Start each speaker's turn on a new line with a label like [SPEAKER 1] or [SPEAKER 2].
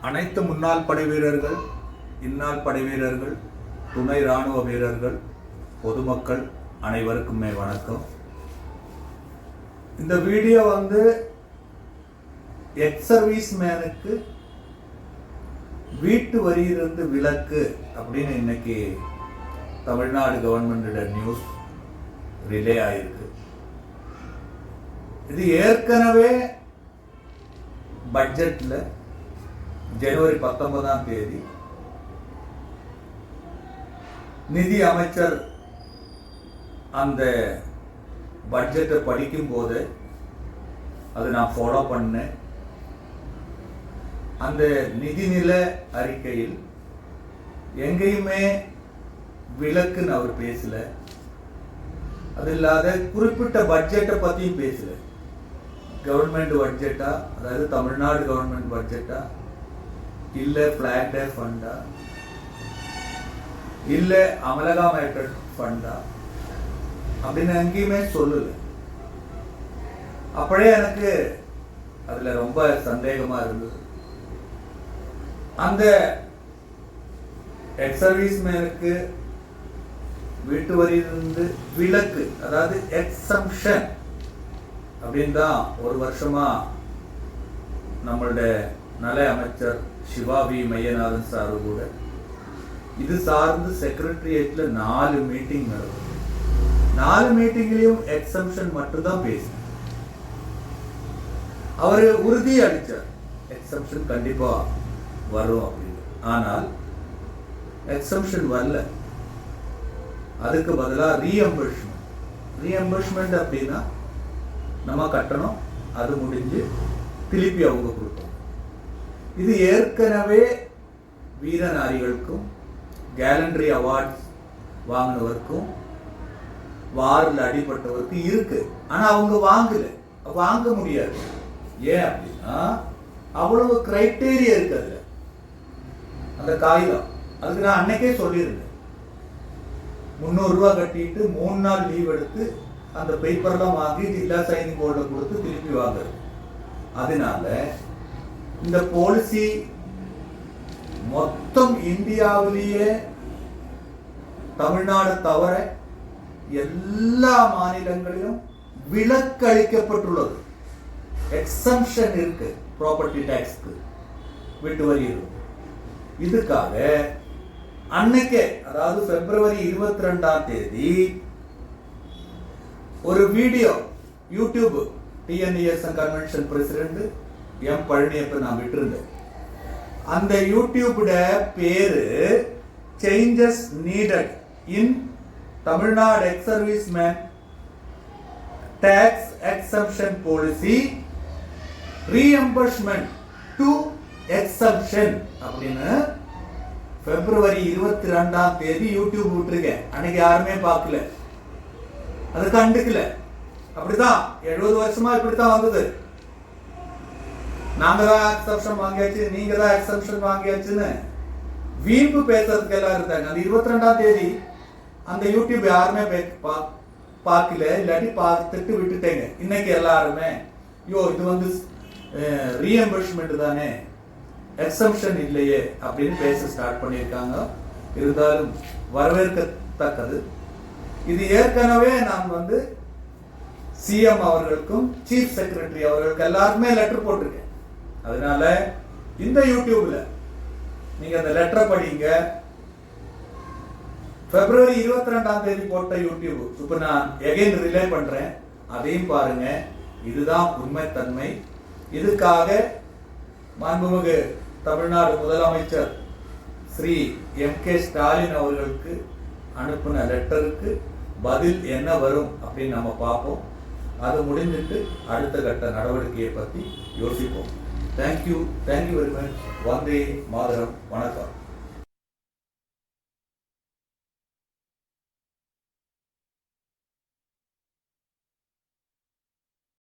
[SPEAKER 1] அனைத்து முன்னாள் படை வீரர்கள், இந்நாள் படை வீரர்கள், துணை இராணுவ வீரர்கள், பொதுமக்கள் அனைவருக்குமே வணக்கம். இந்த வீடியோ எக்ஸ் சர்வீஸ் மேனுக்கு வீட்டு வரியிலிருந்து விலக்கு அப்படின்னு இன்னைக்கு தமிழ்நாடு கவர்மெண்டோட நியூஸ் ரிலே ஆயிருக்கு. இது ஏற்கனவே பட்ஜெட்ல ஜனவரி 19ஆம் தேதி நிதி அமைச்சர் அந்த பட்ஜெட்டை படிக்கும் போது அது நான் ஃபாலோ பண்ணேன். அந்த நிதிநிலை அறிக்கையில் எங்கேயுமே விலக்குன்னு அவர் பேசல. அது இல்லாத குறிப்பிட்ட பட்ஜெட்டை பத்தியும் பேசல. கவர்மெண்ட் பட்ஜெட்டா, அதாவது தமிழ்நாடு கவர்மெண்ட் பட்ஜெட்டா, இல்ல பிளாக் டே ஃபண்டா, இல்ல அமலகாமேட்டட் ஃபண்டா அப்படின்னு எங்கேயுமே சொல்லல. அப்படியே எனக்கு அதுல ரொம்ப சந்தேகமா இருந்தது. அந்த எக்ஸ் சர்வீஸ் மேனுக்கு வீட்டு வரியிலிருந்து விலக்கு, அதாவது எக்ஸம்ஷன் அப்படின்னு தான் ஒரு வருஷமா நம்மளுடைய நல அமைச்சர் சிவா வி மையநாதன் சாரு கூட இது சார்ந்து செக்ரட்டரியேட்ல 4 மீட்டிங் நடக்கும். 4 மீட்டிங்லயும் எக்ஸம்ஷன் மட்டும் தான் பேசினார். அவரு உறுதி அளிச்சார் எக்ஸம்ஷன் கண்டிப்பா வரும் அப்படின்னு. ஆனால் எக்ஸம்ஷன் வரல. அதுக்கு பதிலாக ரீஎம்பர்ஸ்மெண்ட் அப்படின்னா நம்ம கட்டணும், அது முடிஞ்சு திருப்பி அவங்க கொடுப்போம். இது ஏற்கனவே வீரநாரிகளுக்கும் கேலண்டரி அவார்ட்ஸ் வாங்கினவருக்கும் வாரில் அடிபட்டவருக்கு இருக்கு. ஆனா அவங்க வாங்க முடியாது. ஏன் அப்படின்னா அவ்வளவு கிரைட்டீரியா இருக்கு அதுல. அந்த காகிதம் அதுக்கு நான் அன்னைக்கே சொல்லியிருந்தேன். 300 ரூபாய் கட்டிட்டு 3 நாள் லீவ் எடுத்து அந்த பேப்பர்லாம் வாங்கி ஜில்லா சைனிங் போர்டில் கொடுத்து திருப்பி வாங்குறது. அதனால இந்த பாலிசி மொத்தம் இந்தியாவிலேயே தமிழ்நாடு தவிர எல்லா மாநிலங்களிலும் விலக்களிக்கப்பட்டுள்ளது. எக்ஸம்ஷன் இருக்கு ப்ராப்பர்ட்டி டாக்ஸ்க்கு, வீட்டு வரி இருக்கு. இதுக்காக அன்னைக்கே, அதாவது பிப்ரவரி 22ஆம் தேதி ஒரு video YouTube TNES convention president M Palaniappan நான் விட்டிருந்தேன். அந்த யூடியூபோட பேரு changes needed in Tamil Nadu ex service man tax exemption policy reimbursement to exemption அப்படின்னு பிப்ரவரி 22ஆம் தேதி யூடியூப் விட்டுருக்கேன். அன்னைக்கு யாருமே பார்க்கல, அது கண்டுக்கல. அப்படிதான் 70 வருஷமா இப்படித்தான் வந்தது. நாங்க தான் எக்ஸம்ஷன் வாங்கியாச்சு, நீங்க தான் எக்ஸம்ஷன் வாங்கியாச்சுன்னு வீம்பு பேசுறதுக்கு எல்லாம் இருந்தாங்க. அந்த 22ஆம் தேதி அந்த யூடியூப் யாருமே பார்க்கல, இல்லாட்டி பார்த்துட்டு விட்டுட்டேங்க. இன்னைக்கு எல்லாருமே இது ரீஎம்பர்ஸ்மெண்ட் தானே, எக்ஸம்ஷன் இல்லையே அப்படின்னு பேச ஸ்டார்ட் பண்ணியிருக்காங்க. இருந்தாலும் வரவேற்கத்தக்கது. இது ஏற்கனவே நான் சிஎம் அவர்களுக்கும் சீஃப் செக்ரட்டரி அவர்களுக்கு எல்லாருக்குமே லெட்டர் போட்டிருக்கேன். அதனால இந்த யூடியூப்ல நீங்க அந்த லெட்டர் படிங்க. பிப்ரவரி 22ஆம் தேதி போட்ட யூடியூப் இப்ப நான் எகைன் ரிலே பண்றேன், அதையும் பாருங்க. இதுதான் உண்மைத்தன்மை. இதுக்காக மாண்புமிகு தமிழ்நாடு முதலமைச்சர் ஸ்ரீ எம்.கே. ஸ்டாலின் அவர்களுக்கு அனுப்பின லெட்டருக்கு பதில் என்ன வரும் அப்படின்னு நம்ம பார்ப்போம். அது முடிஞ்சிட்டு அடுத்த கட்ட நடவடிக்கையை பற்றி யோசிப்போம். Thank you very much. Vande Mataram. வணக்கம்.